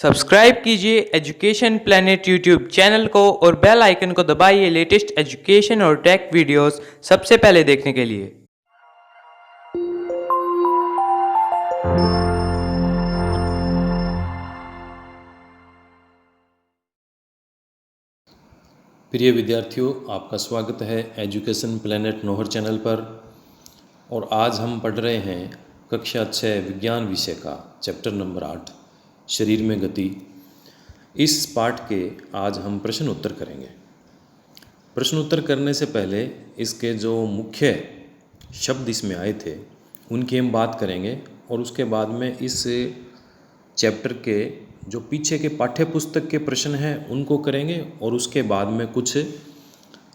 Subscribe कीजिए education planet YouTube channel को और बेल आइकन को दबाइए लेटेस्ट एजुकेशन और टेक वीडियोस सबसे पहले देखने के लिए। प्रिय विद्यार्थियों, आपका स्वागत है एजुकेशन प्लेनेट नोहर चैनल पर। और आज हम पढ़ रहे हैं कक्षा 6 विज्ञान विषय का चैप्टर नंबर 8 शरीर में गति। इस पाठ के आज हम प्रश्न उत्तर करेंगे। प्रश्न उत्तर करने से पहले इसके जो मुख्य शब्द इसमें आए थे उनकी हम बात करेंगे और उसके बाद में इस चैप्टर के जो पीछे के पाठ्य पुस्तक के प्रश्न हैं उनको करेंगे और उसके बाद में कुछ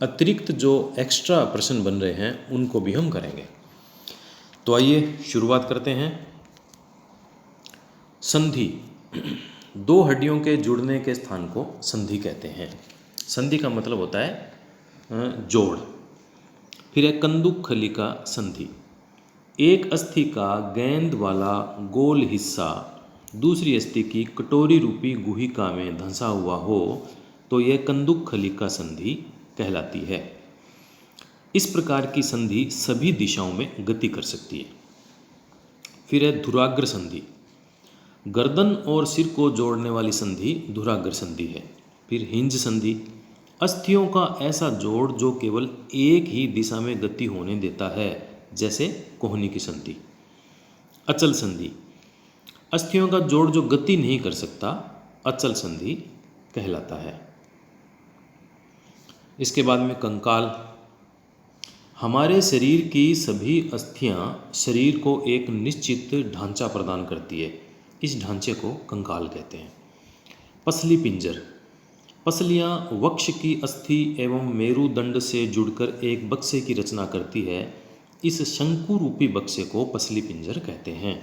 अतिरिक्त जो एक्स्ट्रा प्रश्न बन रहे हैं उनको भी हम करेंगे। तो आइए शुरुआत करते हैं। संधि, दो हड्डियों के जुड़ने के स्थान को संधि कहते हैं। संधि का मतलब होता है जोड़। फिर है कंदुक खलिका संधि, एक अस्थि का गेंद वाला गोल हिस्सा दूसरी अस्थि की कटोरी रूपी गुहिका में धंसा हुआ हो तो यह कंदुक खलिका संधि कहलाती है। इस प्रकार की संधि सभी दिशाओं में गति कर सकती है। फिर है धुराग्र संधि, गर्दन और सिर को जोड़ने वाली संधि धुराग्र संधि है। फिर हिंज संधि, अस्थियों का ऐसा जोड़ जो केवल एक ही दिशा में गति होने देता है, जैसे कोहनी की संधि। अचल संधि, अस्थियों का जोड़ जो गति नहीं कर सकता, अचल संधि कहलाता है। इसके बाद में कंकाल, हमारे शरीर की सभी अस्थियां शरीर को एक निश्चित ढांचा प्रदान करती है, इस ढांचे को कंकाल कहते हैं। पसली पिंजर, पसलियां वक्ष की अस्थि एवं मेरुदंड से जुड़कर एक बक्से की रचना करती है, इस शंकु रूपी बक्से को पसली पिंजर कहते हैं।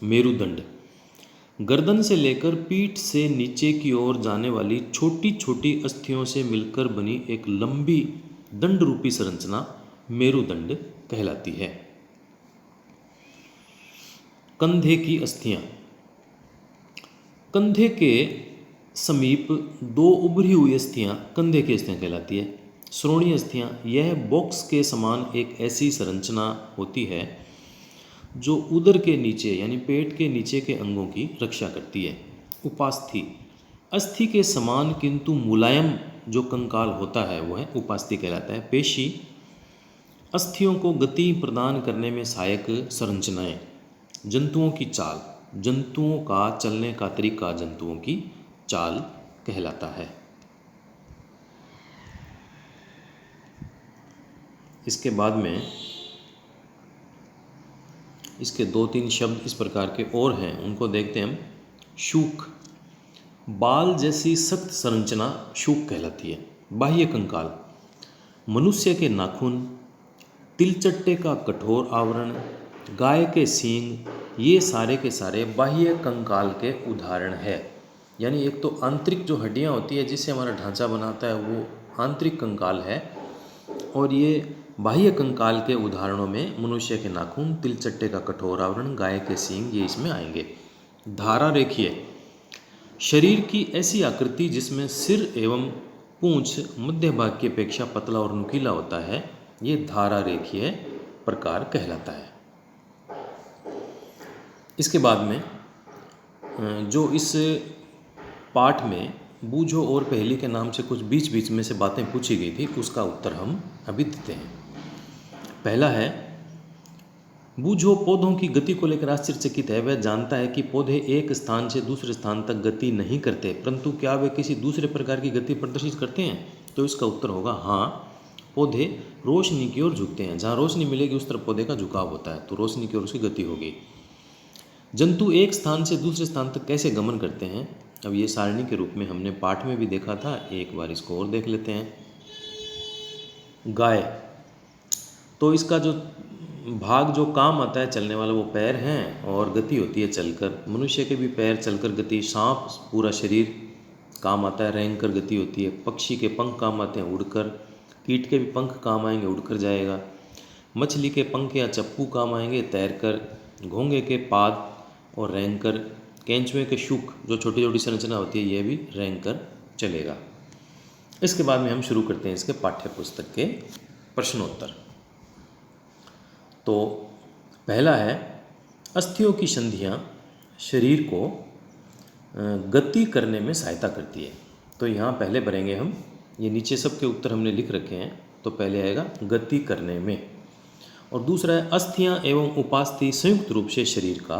मेरुदंड, गर्दन से लेकर पीठ से नीचे की ओर जाने वाली छोटी छोटी अस्थियों से मिलकर बनी एक लंबी दंड रूपी संरचना मेरुदंड कहलाती है। कंधे की अस्थियां, कंधे के समीप दो उभरी हुई अस्थियां कंधे की अस्थियां कहलाती है। श्रोणीय अस्थियां, यह बॉक्स के समान एक ऐसी संरचना होती है जो उदर के नीचे यानी पेट के नीचे के अंगों की रक्षा करती है। उपास्थि, अस्थि के समान किंतु मुलायम जो कंकाल होता है वह उपास्थि कहलाता है। पेशी, अस्थियों को गति प्रदान करने में सहायक संरचनाएं। जंतुओं की चाल, जंतुओं का चलने का तरीका जंतुओं की चाल कहलाता है। इसके बाद में इसके 2-3 शब्द इस प्रकार के और हैं, उनको देखते हैं हम। शूक, बाल जैसी सख्त संरचना शूक कहलाती है। बाह्य कंकाल, मनुष्य के नाखून, तिलचट्टे का कठोर आवरण, गाय के सींग, ये सारे के सारे बाह्य कंकाल के उदाहरण है। यानी एक तो आंतरिक जो हड्डियां होती है जिससे हमारा ढांचा बनाता है वो आंतरिक कंकाल है, और ये बाह्य कंकाल के उदाहरणों में मनुष्य के नाखून, तिलचट्टे का कठोर आवरण, गाय के सींग, ये इसमें आएंगे। धारा रेखीय, शरीर की ऐसी आकृति जिसमें सिर एवं पूंछ मध्य भाग की अपेक्षा पतला और नुकीला होता है, ये धारा रेखीय प्रकार कहलाता है। इसके बाद में जो इस पाठ में बूझो और पहेली के नाम से कुछ बीच बीच में से बातें पूछी गई थी, उसका उत्तर हम अभी देते हैं। पहला है, बूझो पौधों की गति को लेकर आश्चर्यचकित है। वह जानता है कि पौधे एक स्थान से दूसरे स्थान तक गति नहीं करते, परंतु क्या वे किसी दूसरे प्रकार की गति प्रदर्शित करते हैं? तो इसका उत्तर होगा हाँ, पौधे रोशनी की ओर झुकते हैं। जहाँ रोशनी मिलेगी उस तरफ पौधे का झुकाव होता है, तो रोशनी की ओर उसकी गति होगी। जंतु एक स्थान से दूसरे स्थान तक कैसे गमन करते हैं? अब ये सारणी के रूप में हमने पाठ में भी देखा था, एक बार इसको और देख लेते हैं। गाय, तो इसका जो भाग जो काम आता है चलने वाला वो पैर हैं और गति होती है चलकर। मनुष्य के भी पैर चलकर गति, सांप पूरा शरीर काम आता है, रेंग कर गति होती है। पक्षी के पंख काम आते हैं उड़कर, कीट के भी पंख काम आएंगे उड़कर जाएगा। मछली के पंख या चप्पू काम आएंगे तैरकर। घोंगे के पाद और रेंग कर केंचुए के शुक जो छोटी छोटी संरचना होती है ये भी रेंग कर चलेगा। इसके बाद में हम शुरू करते हैं इसके पाठ्य पुस्तक के प्रश्नोत्तर। तो पहला है, अस्थियों की संधियाँ शरीर को गति करने में सहायता करती है। तो यहाँ पहले भरेंगे हम, ये नीचे सबके उत्तर हमने लिख रखे हैं। तो पहले आएगा गति करने में, और दूसरा है अस्थियाँ एवं उपास्थि संयुक्त रूप से शरीर का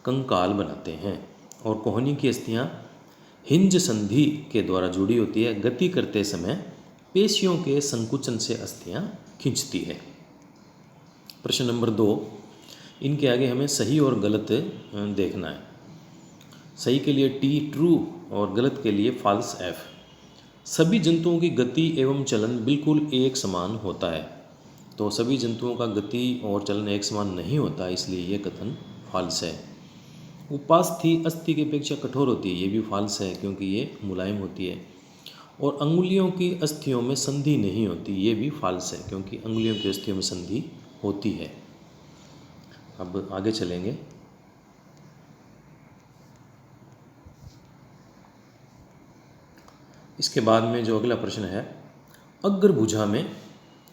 कंकाल बनाते हैं, और कोहनी की अस्थियाँ हिंज संधि के द्वारा जुड़ी होती है। गति करते समय पेशियों के संकुचन से अस्थियाँ खींचती है। प्रश्न नंबर 2, इनके आगे हमें सही और गलत देखना है। सही के लिए टी ट्रू और गलत के लिए फॉल्स एफ। सभी जंतुओं की गति एवं चलन बिल्कुल एक समान होता है। तो सभी जंतुओं का गति और चलन एक समान नहीं होता, इसलिए ये कथन फॉल्स है। उपास्थि अस्थि की अपेक्षा कठोर होती है, ये भी फॉल्स है क्योंकि ये मुलायम होती है। और अंगुलियों की अस्थियों में संधि नहीं होती, ये भी फॉल्स है क्योंकि अंगुलियों की अस्थियों में संधि होती है। अब आगे चलेंगे। इसके बाद में जो अगला प्रश्न है, अग्रभुजा में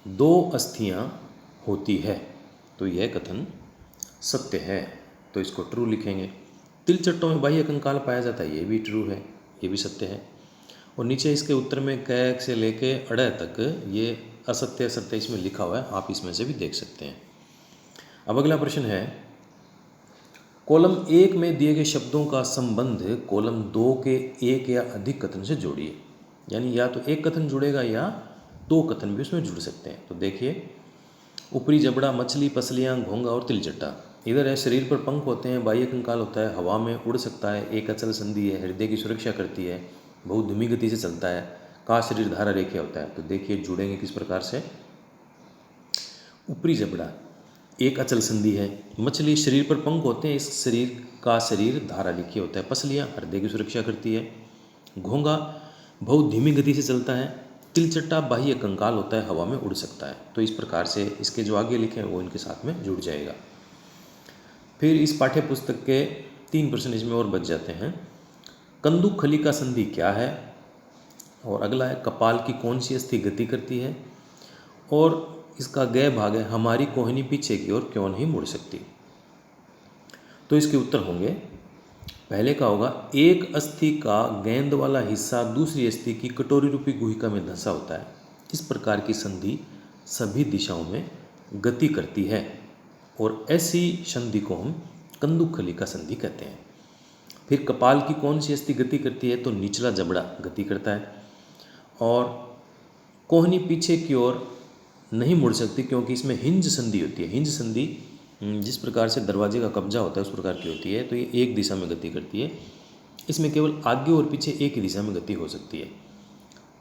2 अस्थियां होती है, तो यह कथन सत्य है, तो इसको ट्रू लिखेंगे। तिलचट्टों में बाह्य कंकाल पाया जाता है, ये भी ट्रू है, ये भी सत्य है। और नीचे इसके उत्तर में क से लेके अड़ तक ये असत्य सत्य इसमें लिखा हुआ है, आप इसमें से भी देख सकते हैं। अब अगला प्रश्न है, कॉलम 1 में दिए गए शब्दों का संबंध कॉलम 2 के एक या अधिक कथन से जोड़िए। यानी या तो एक कथन जुड़ेगा या 2 कथन भी उसमें जुड़ सकते हैं। तो देखिए, ऊपरी जबड़ा, मछली, पसलियाँ, घोंगा और तिलचट्टा। इधर है शरीर पर पंख होते हैं, बाह्य कंकाल होता है, हवा में उड़ सकता है, एक अचल संधि है, हृदय की सुरक्षा करती है, बहुत धीमी गति से चलता है, का शरीर धारा रेखा होता है। तो देखिए जुड़ेंगे किस प्रकार से। ऊपरी जबड़ा एक अचल संधि है, मछली शरीर पर पंख होते हैं, इस शरीर का शरीर धारा लिखी होता है, पसलियाँ हृदय की सुरक्षा करती है, घोंगा बहुत धीमी गति से चलता है, तिलचट्टा बाह्य कंकाल होता है, हवा में उड़ सकता है। तो इस प्रकार से इसके जो आगे लिखे हैं वो इनके साथ में जुड़ जाएगा। फिर इस पाठ्य पुस्तक के 3 प्रश्न इसमें और बच जाते हैं। कंदुक खलिका संधि क्या है, और अगला है कपाल की कौन सी अस्थि गति करती है, और इसका गय भाग है हमारी कोहनी पीछे की ओर क्यों नहीं मुड़ सकती। तो इसके उत्तर होंगे, पहले का होगा, एक अस्थि का गेंद वाला हिस्सा दूसरी अस्थि की कटोरी रूपी गुहिका में धंसा होता है। इस प्रकार की संधि सभी दिशाओं में गति करती है, और ऐसी संधि को हम कंदुक खलिका संधि कहते हैं। फिर कपाल की कौन सी अस्थि गति करती है, तो निचला जबड़ा गति करता है, और कोहनी पीछे की ओर नहीं मुड़ सकती क्योंकि इसमें हिंज संधि होती है। हिंज संधि जिस प्रकार से दरवाजे का कब्जा होता है उस प्रकार की होती है, तो ये एक दिशा में गति करती है। इसमें केवल आगे और पीछे एक ही दिशा में गति हो सकती है,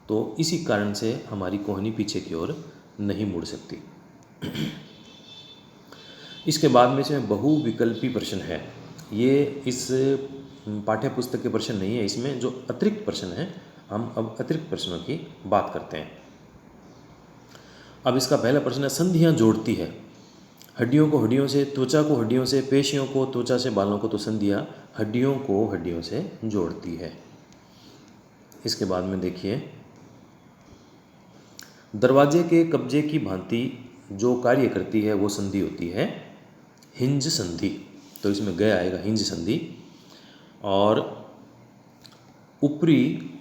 तो इसी कारण से हमारी कोहनी पीछे की ओर नहीं मुड़ सकती। इसके बाद में इसमें बहुविकल्पी प्रश्न है। ये इस पाठ्य पुस्तक के प्रश्न नहीं है, इसमें जो अतिरिक्त प्रश्न है, हम अब अतिरिक्त प्रश्नों की बात करते हैं। अब इसका पहला प्रश्न है, संधियाँ जोड़ती है हड्डियों को हड्डियों से, त्वचा को हड्डियों से, पेशियों को त्वचा से, बालों को। तो संधियाँ हड्डियों को हड्डियों से जोड़ती है। इसके बाद में देखिए, दरवाजे के कब्जे की भांति जो कार्य करती है वो संधि होती है हिंज संधि। तो इसमें गया आएगा हिंज संधि, और ऊपरी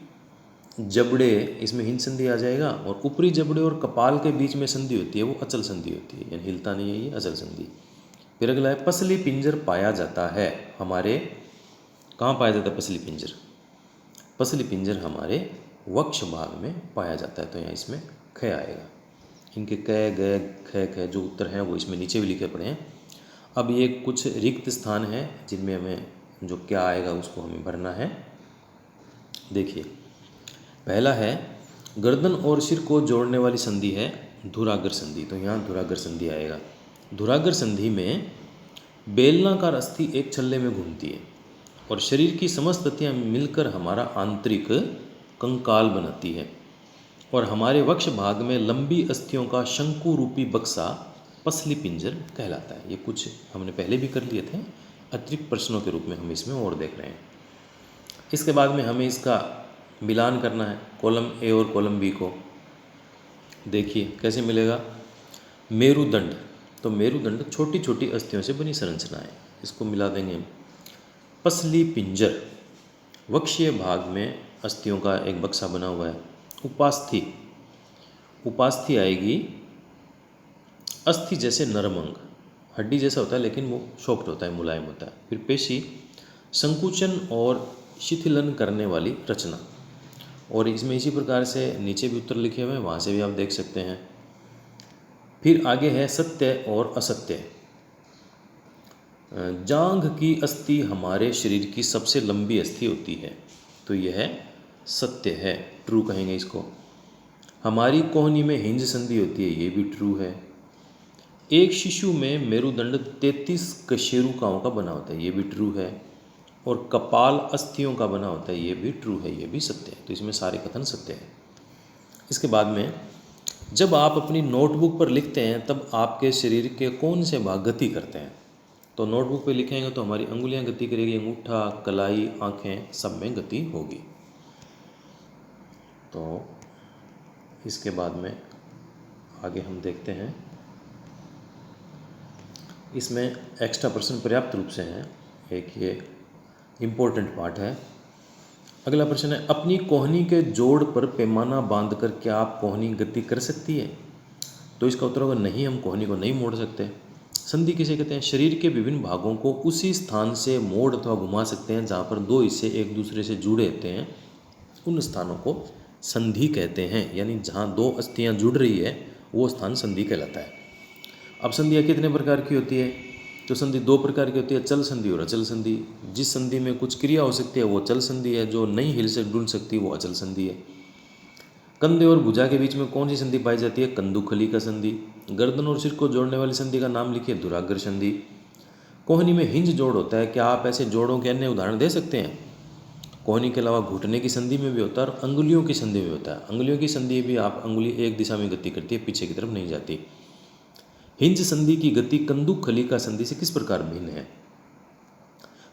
जबड़े इसमें हिंज संधि आ जाएगा, और ऊपरी जबड़े और कपाल के बीच में संधि होती है वो अचल संधि होती है, यानी हिलता नहीं है, ये अचल संधि। फिर अगला है, पसली पिंजर पाया जाता है हमारे, कहाँ पाया जाता है पसली पिंजर? पसली पिंजर हमारे वक्ष भाग में पाया जाता है। तो यहाँ इसमें ख आएगा। इनके क ग ख ख जो उत्तर हैं वो इसमें नीचे भी लिखे पड़े हैं। अब ये कुछ रिक्त स्थान हैं जिनमें हमें जो क्या आएगा उसको हमें भरना है। देखिए, पहला है, गर्दन और सिर को जोड़ने वाली संधि है धुरागर संधि। तो यहाँ धुरागर संधि आएगा। धुरागर संधि में बेलनाकार अस्थि एक छल्ले में घूमती है, और शरीर की समस्त अथियाँ मिलकर हमारा आंतरिक कंकाल बनाती है, और हमारे वक्ष भाग में लंबी अस्थियों का शंकु रूपी बक्सा पसली पिंजर कहलाता है। ये कुछ हमने पहले भी कर लिए थे, अतिरिक्त प्रश्नों के रूप में हम इसमें और देख रहे हैं। इसके बाद में हमें इसका मिलान करना है कॉलम ए और कॉलम बी को। देखिए कैसे मिलेगा। मेरुदंड, तो मेरुदंड छोटी छोटी अस्थियों से बनी संरचना है, इसको मिला देंगे हम। पसली पिंजर, वक्षीय भाग में अस्थियों का एक बक्सा बना हुआ है। उपास्थि, उपास्थि आएगी अस्थि जैसे नरम अंग, हड्डी जैसा होता है लेकिन वो सॉफ्ट होता है, मुलायम होता है। फिर पेशी, संकुचन और शिथिलन करने वाली रचना। और इसमें इसी प्रकार से नीचे भी उत्तर लिखे हुए हैं, वहाँ से भी आप देख सकते हैं। फिर आगे है सत्य और असत्य। जांघ की अस्थि हमारे शरीर की सबसे लंबी अस्थि होती है, तो यह सत्य है, ट्रू कहेंगे इसको। हमारी कोहनी में हिंज संधि होती है, ये भी ट्रू है। एक शिशु में मेरुदंड 33 कशेरुकाओं का बना होता है, ये भी ट्रू है। और कपाल अस्थियों का बना होता है, ये भी ट्रू है, ये भी सत्य है। तो इसमें सारे कथन सत्य है। इसके बाद में जब आप अपनी नोटबुक पर लिखते हैं तब आपके शरीर के कौन से भाग गति करते हैं? तो नोटबुक पे लिखेंगे तो हमारी अंगुलियां गति करेगी, अंगूठा, कलाई, आँखें, सब में गति होगी। तो इसके बाद में आगे हम देखते हैं। इसमें एक्स्ट्रा प्रश्न पर्याप्त रूप से हैं, एक ये इम्पोर्टेंट पार्ट है। अगला प्रश्न है, अपनी कोहनी के जोड़ पर पैमाना बांधकर क्या आप कोहनी गति कर सकती है? तो इसका उत्तर होगा नहीं, हम कोहनी को नहीं मोड़ सकते। संधि किसे कहते हैं? शरीर के विभिन्न भागों को उसी स्थान से मोड़ अथवा घुमा सकते हैं जहाँ पर दो हिस्से एक दूसरे से जुड़े होते हैं, उन स्थानों को संधि कहते हैं। यानी जहाँ दो अस्थियाँ जुड़ रही है वो स्थान संधि कहलाता है। अब संधियाँ कितने प्रकार की होती है? तो संधि दो प्रकार की होती है, चल संधि और अचल संधि। जिस संधि में कुछ क्रिया हो सकती है वो चल संधि है, जो नहीं हिल से डुल सकती वो अचल संधि है। कंधे और भुजा के बीच में कौन सी संधि पाई जाती है? कंदुखली का संधि। गर्दन और सिर को जोड़ने वाली संधि का नाम लिखिए, धुराग्र संधि। कोहनी में हिंज जोड़ होता है, क्या आप ऐसे जोड़ों के अन्य उदाहरण दे सकते हैं? कोहनी के अलावा घुटने की संधि में भी होता है और अंगुलियों की संधि में होता है। अंगुलियों की संधि भी आप अंगुली एक दिशा में गति करती है, पीछे की तरफ नहीं जाती। हिंज संधि की गति कंदुखली का संधि से किस प्रकार भिन्न है?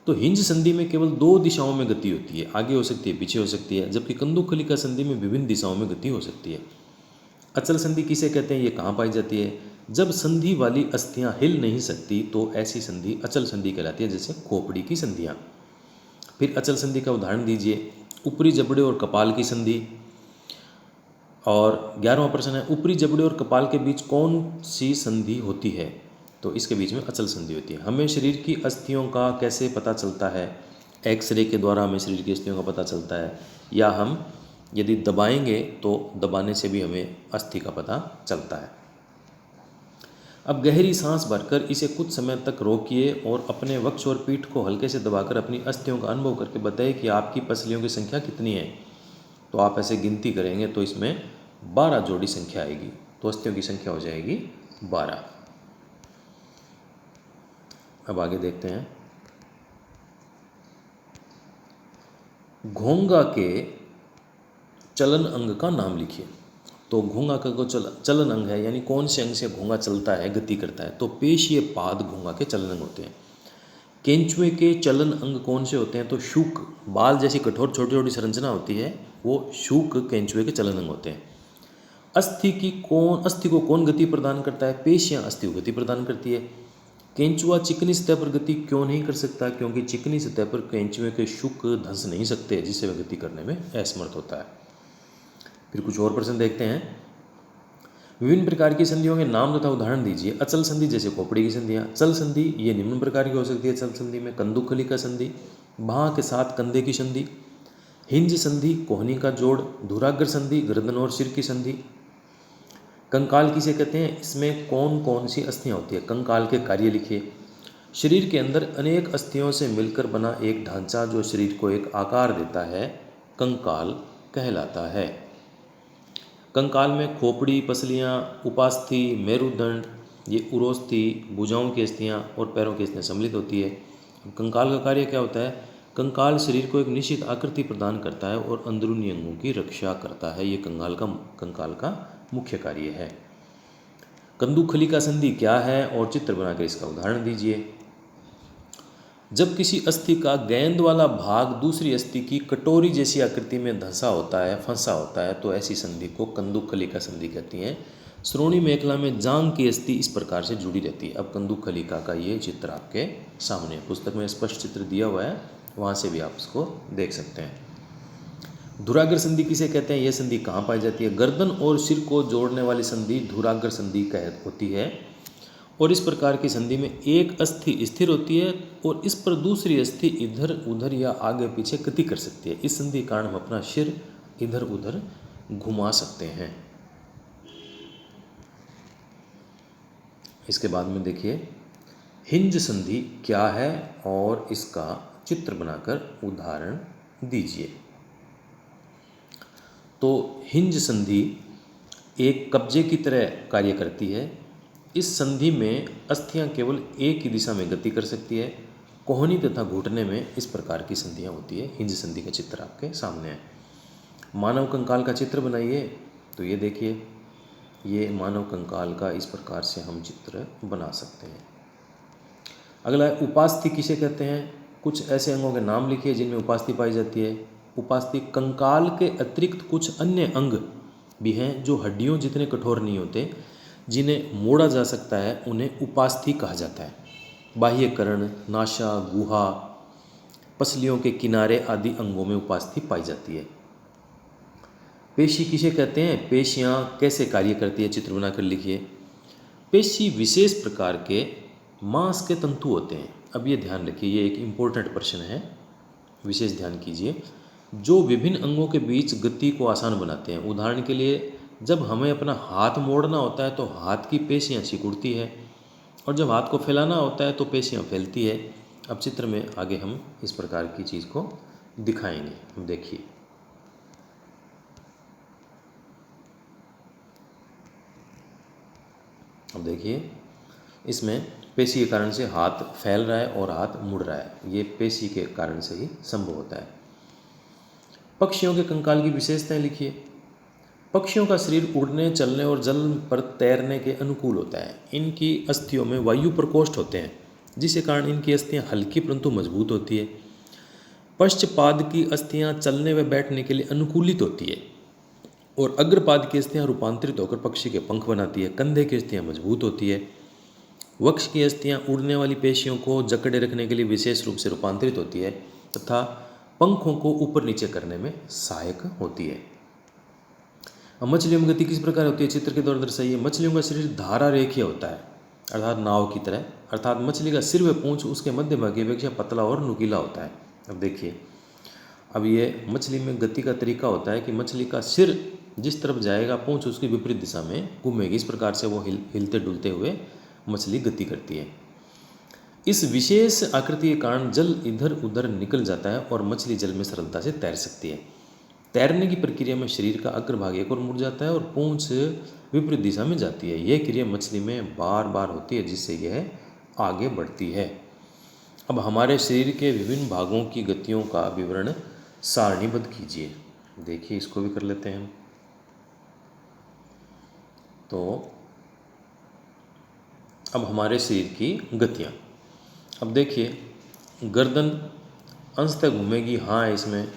तो हिंज संधि में केवल दो दिशाओं में गति होती है, आगे हो सकती है, पीछे हो सकती है, जबकि कंदुखली का संधि में विभिन्न दिशाओं में गति हो सकती है। अचल संधि किसे कहते हैं? ये कहाँ पाई जाती है? जब संधि वाली अस्थियां हिल नहीं सकती तो ऐसी संधि अचल संधि कहलाती है, जैसे खोपड़ी की संधियां। फिर अचल संधि का उदाहरण दीजिए। ऊपरी जबड़े और कपाल की संधि। और 11वां प्रश्न है, ऊपरी जबड़े और कपाल के बीच कौन सी संधि होती है? तो इसके बीच में अचल संधि होती है। हमें शरीर की अस्थियों का कैसे पता चलता है? एक्सरे के द्वारा हमें शरीर की अस्थियों का पता चलता है, या हम यदि दबाएंगे तो दबाने से भी हमें अस्थि का पता चलता है। अब गहरी सांस भरकर इसे कुछ समय तक रोकिए और अपने वक्ष और पीठ को हल्के से दबाकर अपनी अस्थियों का अनुभव करके बताइए कि आपकी पसलियों की संख्या कितनी है। तो आप ऐसे गिनती करेंगे तो इसमें 12 जोड़ी संख्या आएगी, तो अस्थियों की संख्या हो जाएगी 12। अब आगे देखते हैं। घोंघा के चलन अंग का नाम लिखिए। तो घोंघा का जो चलन अंग है, यानी कौन से अंग से घोंघा चलता है, गति करता है? तो पेशीय पाद घोंघा के चलन अंग होते हैं। केंचुए के चलन अंग कौन से होते हैं? तो शूक, बाल जैसी कठोर छोटी छोटी संरचना होती है, वो शूक केंचुए के चलन अंग होते हैं। अस्थि को कौन गति प्रदान करता है? पेशियां अस्थि को गति प्रदान करती है। केंचुआ चिकनी सतह पर गति क्यों नहीं कर सकता? क्योंकि चिकनी सतह पर केंचुए के शुक धंस नहीं सकते, जिससे वह गति करने में असमर्थ होता है। फिर कुछ और प्रश्न देखते हैं। विभिन्न प्रकार की संधियों के नाम तथा उदाहरण दीजिए। अचल संधि जैसे खोपड़ी की संधियाँ। चल संधि ये निम्न प्रकार की हो सकती है। चल संधि में कंदुखली का संधि, बाह के साथ कंधे की संधि। हिंज संधि कोहनी का जोड़। धुराग्र संधि गर्दन और सिर की संधि। कंकाल किसे कहते हैं? इसमें कौन कौन सी अस्थियाँ होती है? कंकाल के कार्य लिखिए। शरीर के अंदर अनेक अस्थियों से मिलकर बना एक ढांचा जो शरीर को एक आकार देता है, कंकाल कहलाता है। कंकाल में खोपड़ी, पसलियाँ, उपास्थि, मेरुदंड, ये उरोस्थि, भुजाओं की अस्थियाँ और पैरों की अस्थियाँ सम्मिलित होती है। कंकाल का कार्य क्या होता है? कंकाल शरीर को एक निश्चित आकृति प्रदान करता है और अंदरूनी अंगों की रक्षा करता है। ये कंकाल का मुख्य कार्य है। कंदुखली का संधि क्या है और चित्र बनाकर इसका उदाहरण दीजिए। जब किसी अस्थि का गेंद वाला भाग दूसरी अस्थि की कटोरी जैसी आकृति में धंसा होता है, फंसा होता है, तो ऐसी संधि को कंदुकखलिका संधि कहती हैं। श्रोणी मेखला में जांघ की अस्थि इस प्रकार से जुड़ी रहती है। अब कंदुकखलिका का ये चित्र आपके सामने है, पुस्तक में स्पष्ट चित्र दिया हुआ है, वहाँ से भी आप इसको देख सकते हैं। धुराग्र संधि किसे कहते हैं, यह संधि कहाँ पाई जाती है? गर्दन और सिर को जोड़ने वाली संधि धुराग्र संधि होती है। और इस प्रकार की संधि में एक अस्थि स्थिर होती है और इस पर दूसरी अस्थि इधर उधर या आगे पीछे गति कर सकती है। इस संधि के कारण हम अपना सिर इधर उधर घुमा सकते हैं। इसके बाद में देखिए हिंज संधि क्या है और इसका चित्र बनाकर उदाहरण दीजिए। तो हिंज संधि एक कब्जे की तरह कार्य करती है। इस संधि में अस्थियां केवल एक ही दिशा में गति कर सकती है। कोहनी तथा घुटने में इस प्रकार की संधियां होती है। हिंज संधि का चित्र आपके सामने है। मानव कंकाल का चित्र बनाइए। तो ये देखिए, ये मानव कंकाल का इस प्रकार से हम चित्र बना सकते हैं। अगला है उपास्थि किसे कहते हैं? कुछ ऐसे अंगों के नाम लिखिए जिनमें उपास्थि पाई जाती है। उपास्थि कंकाल के अतिरिक्त कुछ अन्य अंग भी हैं जो हड्डियों जितने कठोर नहीं होते, जिन्हें मोड़ा जा सकता है, उन्हें उपास्थि कहा जाता है। बाह्य कर्ण, नासा, गुहा, पसलियों के किनारे आदि अंगों में उपास्थि पाई जाती है। पेशी किसे कहते हैं? पेशियाँ कैसे कार्य करती है, चित्र बनाकर लिखिए। पेशी विशेष प्रकार के मांस के तंतु होते हैं। अब ये ध्यान रखिए, ये एक इम्पोर्टेंट प्रश्न है, विशेष ध्यान कीजिए। जो विभिन्न अंगों के बीच गति को आसान बनाते हैं। उदाहरण के लिए, जब हमें अपना हाथ मोड़ना होता है तो हाथ की पेशियाँ सिकुड़ती है, और जब हाथ को फैलाना होता है तो पेशियाँ फैलती है। अब चित्र में आगे हम इस प्रकार की चीज़ को दिखाएंगे। हम देखिए, अब देखिए, इसमें पेशी के कारण से हाथ फैल रहा है और हाथ मुड़ रहा है। ये पेशी के कारण से ही संभव होता है। पक्षियों के कंकाल की विशेषताएं लिखिए। पक्षियों का शरीर उड़ने, चलने और जल पर तैरने के अनुकूल होता है। इनकी अस्थियों में वायु प्रकोष्ठ होते हैं, जिसके कारण इनकी अस्थियां हल्की परंतु मजबूत होती है। पश्चपाद की अस्थियां चलने व बैठने के लिए अनुकूलित होती है, और अग्रपाद की अस्थियां रूपांतरित होकर पक्षी के पंख बनाती है। कंधे की अस्थियां मजबूत होती है। वक्ष की अस्थियां उड़ने वाली पेशियों को जकड़े रखने के लिए विशेष रूप से रूपांतरित होती है तथा पंखों को ऊपर नीचे करने में सहायक होती है। अब मछलियों में गति किस प्रकार होती है, चित्र के द्वारा दर्शाइए। मछलियों का शरीर धारा रेखीय होता है, अर्थात नाव की तरह। अर्थात मछली का सिर व पूंछ उसके मध्य भाग की अपेक्षा पतला और नुकीला होता है। अब देखिए, अब ये मछली में गति का तरीका होता है कि मछली का सिर जिस तरफ जाएगा, पूंछ उसकी विपरीत दिशा में घूमेगी। इस प्रकार से वो हिलते डुलते हुए मछली गति करती है। इस विशेष आकृति के कारण जल इधर उधर निकल जाता है और मछली जल में सरलता से तैर सकती है। तैरने की प्रक्रिया में शरीर का अग्रभाग एक ओर मुड़ जाता है और पूंछ विपरीत दिशा में जाती है। यह क्रिया मछली में बार बार होती है, जिससे यह आगे बढ़ती है। अब हमारे शरीर के विभिन्न भागों की गतियों का विवरण सारणीबद्ध कीजिए। देखिए, इसको भी कर लेते हैं हम। तो अब हमारे शरीर की गतियाँ, अब देखिए, गर्दन अंशतः घूमेगी, हाँ है इसमें,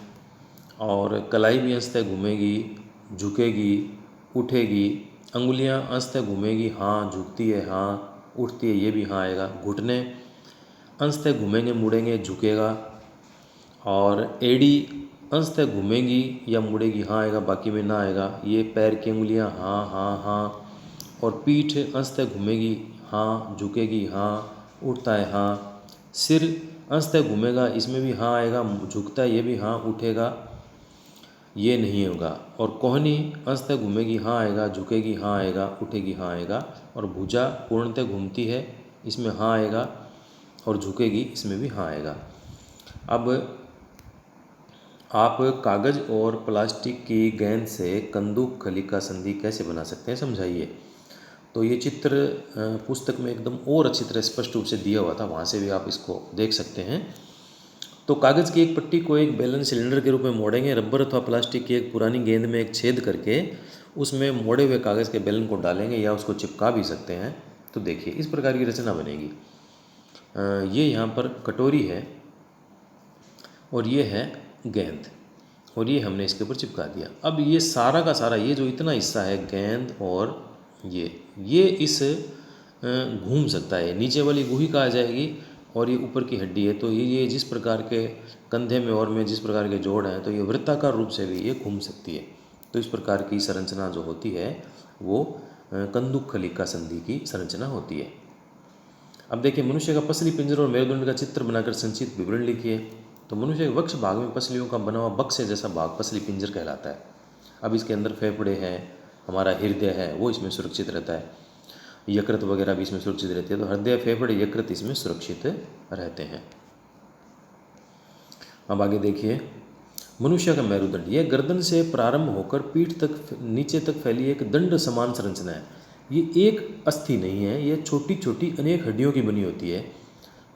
और कलाई भी अंशतः घूमेगी, झुकेगी, उठेगी। अंगुलियां अंशतः घूमेगी, हाँ, झुकती है, हाँ, उठती है, ये भी हाँ आएगा। घुटने अंशतः घूमेंगे, मुड़ेंगे, झुकेगा। और एड़ी अंशतः घूमेगी या मुड़ेगी, हाँ आएगा, बाकी में ना आएगा। ये पैर की अंगुलियां, हाँ हाँ हाँ। और पीठ अंशतः घूमेगी, हाँ, झुकेगी, हाँ, उठता है, हाँ। सिर अंशतः घूमेगा, इसमें भी हाँ आएगा, झुकता है, ये भी हाँ, उठेगा, ये नहीं होगा। और कोहनी अंशतः घूमेगी, हाँ आएगा, झुकेगी, हाँ आएगा, उठेगी, हाँ आएगा। और भुजा पूर्णतः घूमती है, इसमें हाँ आएगा, और झुकेगी, इसमें भी हाँ आएगा। अब आप कागज़ और प्लास्टिक की गेंद से कंदुकखलिका संधि कैसे बना सकते हैं, समझाइए। तो ये चित्र पुस्तक में एकदम और अच्छी तरह स्पष्ट रूप से दिया हुआ था, वहाँ से भी आप इसको देख सकते हैं। तो कागज़ की एक पट्टी को एक बैलेंस सिलेंडर के रूप में मोड़ेंगे। रबर अथवा प्लास्टिक की एक पुरानी गेंद में एक छेद करके उसमें मोड़े हुए कागज़ के बैलन को डालेंगे या उसको चिपका भी सकते हैं। तो देखिए, इस प्रकार की रचना बनेगी। ये यहाँ पर कटोरी है और ये है गेंद, और ये हमने इसके ऊपर चिपका दिया। अब ये सारा का सारा ये जो इतना हिस्सा है गेंद और ये इस घूम सकता है। नीचे वाली गुहिका आ जाएगी और ये ऊपर की हड्डी है, तो ये जिस प्रकार के कंधे में और में जिस प्रकार के जोड़ हैं, तो ये वृत्ताकार रूप से भी ये घूम सकती है। तो इस प्रकार की संरचना जो होती है वो कंदुक खलिका संधि की संरचना होती है। अब देखिए, मनुष्य का पसली पिंजर और मेरुदंड का चित्र बनाकर संक्षिप्त विवरण लिखिए। तो मनुष्य के वक्ष भाग में पसलियों का बना हुआ बक्से जैसा भाग पसली पिंजर कहलाता है। अब इसके अंदर फेफड़े हैं, हमारा हृदय है वो इसमें सुरक्षित रहता है, यकृत वगैरह भी इसमें सुरक्षित रहती है। तो हृदय, फेफड़े, यकृत इसमें सुरक्षित रहते हैं। अब आगे देखिए, मनुष्य का मेरुदंड, यह गर्दन से प्रारंभ होकर पीठ तक नीचे तक फैली एक दंड समान संरचना है। ये एक अस्थि नहीं है, यह छोटी छोटी अनेक हड्डियों की बनी होती है।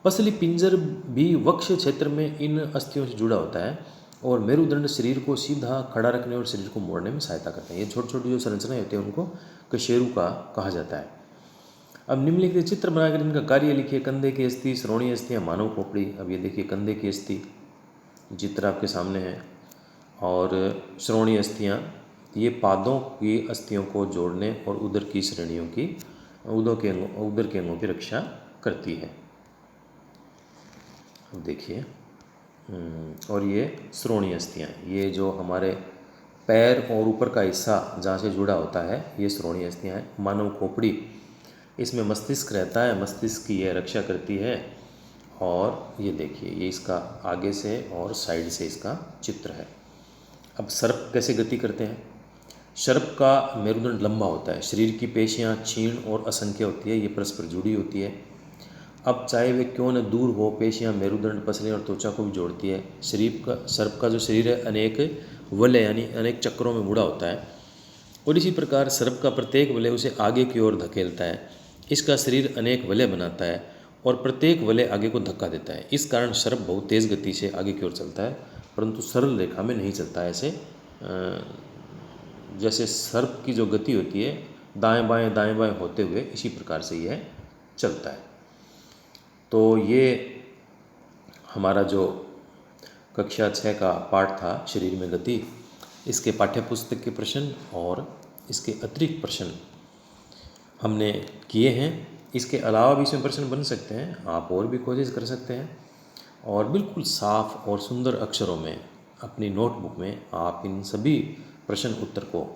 पसली पिंजर भी वक्ष क्षेत्र में इन अस्थियों से जुड़ा होता है और मेरुदंड शरीर को सीधा खड़ा रखने और शरीर को मोड़ने में सहायता करते हैं। ये छोटी छोटी जो संरचनाएं होती हैं उनको कशेरु का कहा जाता है। अब निम्नलिखित चित्र बनाकर इनका कार्य लिखिए। कंधे की अस्थि, श्रोणीय अस्थियाँ, मानव खोपड़ी। अब ये देखिए, कंधे की अस्थि चित्र आपके सामने है, और श्रोणीय अस्थियाँ ये पादों की अस्थियों को जोड़ने और उदर की श्रेणियों की उदर के अंगों की रक्षा करती है। अब देखिए, और ये श्रोणीय अस्थियाँ, ये जो हमारे पैर और ऊपर का हिस्सा जहाँ से जुड़ा होता है ये श्रोणीय अस्थियाँ हैं। मानव खोपड़ी, इसमें मस्तिष्क रहता है, मस्तिष्क की यह रक्षा करती है। और ये देखिए, ये इसका आगे से और साइड से इसका चित्र है। अब सर्प कैसे गति करते हैं? सर्प का मेरुदंड लंबा होता है, शरीर की पेशियाँ क्षीण और असंख्य होती है, ये परस्पर जुड़ी होती है। अब चाहे वे क्यों न दूर हो, पेशियाँ मेरुदंड, पसली और त्वचा को भी जोड़ती है। सर्प का जो शरीर है अनेक वलय यानी अनेक चक्रों में मुड़ा होता है, और इसी प्रकार सर्प का प्रत्येक वलय उसे आगे की ओर धकेलता है। इसका शरीर अनेक वलय बनाता है और प्रत्येक वलय आगे को धक्का देता है। इस कारण सर्प बहुत तेज़ गति से आगे की ओर चलता है, परंतु सरल रेखा में नहीं चलता है। ऐसे जैसे सर्प की जो गति होती है दाएं बाएं होते हुए, इसी प्रकार से यह चलता है। तो ये हमारा जो कक्षा 6 का पाठ था शरीर में गति, इसके पाठ्य पुस्तक के प्रश्न और इसके अतिरिक्त प्रश्न हमने किए हैं। इसके अलावा भी इसमें प्रश्न बन सकते हैं, आप और भी कोशिश कर सकते हैं। और बिल्कुल साफ और सुंदर अक्षरों में अपनी नोटबुक में आप इन सभी प्रश्न उत्तर को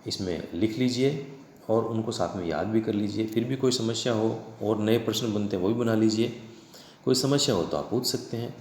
इसमें लिख लीजिए और उनको साथ में याद भी कर लीजिए। फिर भी कोई समस्या हो और नए प्रश्न बनते हैं वो भी बना लीजिए। कोई समस्या हो तो आप पूछ सकते हैं।